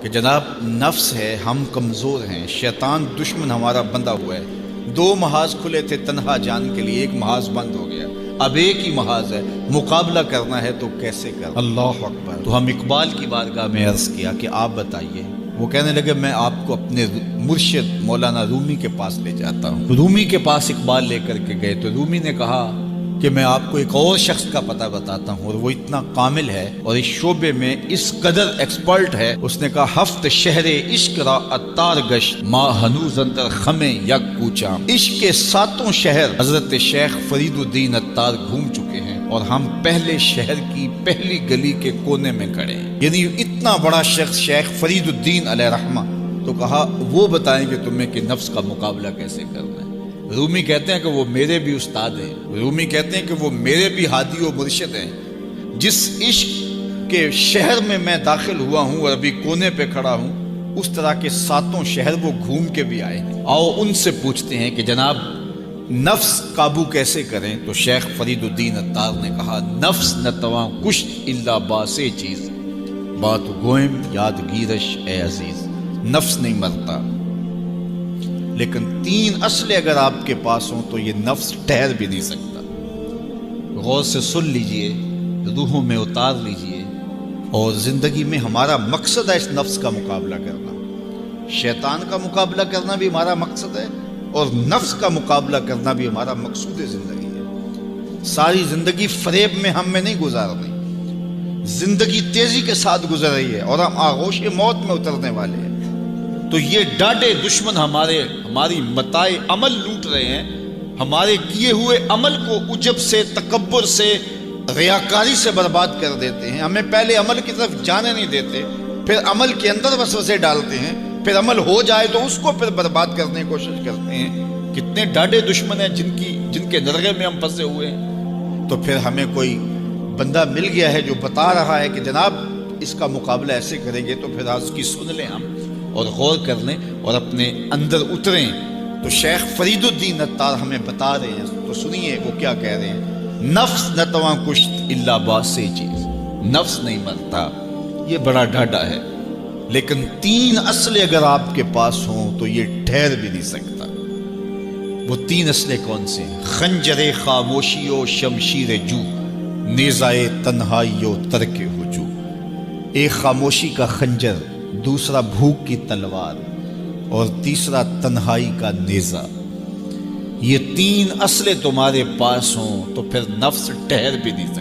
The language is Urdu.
کہ جناب نفس ہے، ہم کمزور ہیں، شیطان دشمن ہمارا بندہ ہوا ہے۔ دو محاذ کھلے تھے تنہا جان کے لیے، ایک محاذ بند ہو گیا، اب ایک ہی محاذ ہے، مقابلہ کرنا ہے تو کیسے کرنا؟ اللہ اکبر۔ تو ہم اقبال کی بارگاہ میں عرض کیا کہ آپ بتائیے۔ وہ کہنے لگے میں آپ کو اپنے مرشد مولانا رومی کے پاس لے جاتا ہوں۔ رومی کے پاس اقبال لے کر کے گئے تو رومی نے کہا کہ میں آپ کو ایک اور شخص کا پتہ بتاتا ہوں، اور وہ اتنا کامل ہے اور اس شعبے میں اس قدر ایکسپرٹ ہے۔ اس نے کہا ہفت شہر عشق را اتار گشت ما ہنوز اندر خمیں یک کوچا۔ عشق کے ساتوں شہر حضرت شیخ فرید الدین اتار گھوم چکے ہیں اور ہم پہلے شہر کی پہلی گلی کے کونے میں کھڑے ہیں۔ یعنی اتنا بڑا شخص شیخ فرید الدین علیہ رحمہ، تو کہا وہ بتائیں گے تمہیں کہ نفس کا مقابلہ کیسے کرنا ہے۔ رومی کہتے ہیں کہ وہ میرے بھی استاد ہیں، رومی کہتے ہیں کہ وہ میرے بھی ہادی و مرشد ہیں۔ جس عشق کے شہر میں داخل ہوا ہوں اور ابھی کونے پہ کھڑا ہوں، اس طرح کے ساتوں شہر وہ گھوم کے بھی آئے ہیں۔ آؤ ان سے پوچھتے ہیں کہ جناب نفس قابو کیسے کریں؟ تو شیخ فرید الدین اتار نے کہا نفس نتواں کشت الا باسے چیز بات گوئم یادگیرش اے عزیز۔ نفس نہیں مرتا، لیکن تین اصلیں اگر آپ کے پاس ہوں تو یہ نفس ٹھہر بھی نہیں سکتا۔ غور سے سن لیجئے، روحوں میں اتار لیجئے، اور زندگی میں ہمارا مقصد ہے اس نفس کا مقابلہ کرنا۔ شیطان کا مقابلہ کرنا بھی ہمارا مقصد ہے، اور نفس کا مقابلہ کرنا بھی ہمارا مقصود زندگی ہے۔ ساری زندگی فریب میں ہم میں نہیں گزارنی، زندگی تیزی کے ساتھ گزر رہی ہے اور ہم آغوش موت میں اترنے والے ہیں۔ تو یہ ڈاڈے دشمن ہماری متاع عمل لوٹ رہے ہیں، ہمارے کیے ہوئے عمل کو عجب سے، تکبر سے، ریاکاری سے برباد کر دیتے ہیں۔ ہمیں پہلے عمل کی طرف جانے نہیں دیتے، پھر عمل کے اندر وسوسے ڈالتے ہیں، پھر عمل ہو جائے تو اس کو پھر برباد کرنے کی کوشش کرتے ہیں۔ کتنے ڈاڈے دشمن ہیں جن کے نرغے میں ہم پھنسے ہوئے ہیں۔ تو پھر ہمیں کوئی بندہ مل گیا ہے جو بتا رہا ہے کہ جناب اس کا مقابلہ ایسے کریں گے، تو پھر آج کی سن لیں ہم اور غور کر لیں اور اپنے اندر اتریں۔ تو شیخ فرید الدین اتار ہمیں بتا رہے ہیں، تو سنیے وہ کیا کہہ رہے ہیں۔ نفس نتواں کشت الا باسے چیز، نفس نہیں مرتا، یہ بڑا ڈاڈا ہے، لیکن تین اصلیں اگر آپ کے پاس ہوں تو یہ ٹھہر بھی نہیں سکتا۔ وہ تین اصلیں کون سے ہیں؟ خنجر خاموشی و شمشیر جو، نیزائے تنہائی و ترک ہجو۔ ایک خاموشی کا خنجر، دوسرا بھوک کی تلوار، اور تیسرا تنہائی کا نیزہ۔ یہ تین اصلیں تمہارے پاس ہوں تو پھر نفس ٹھہر بھی نہیں سکتا۔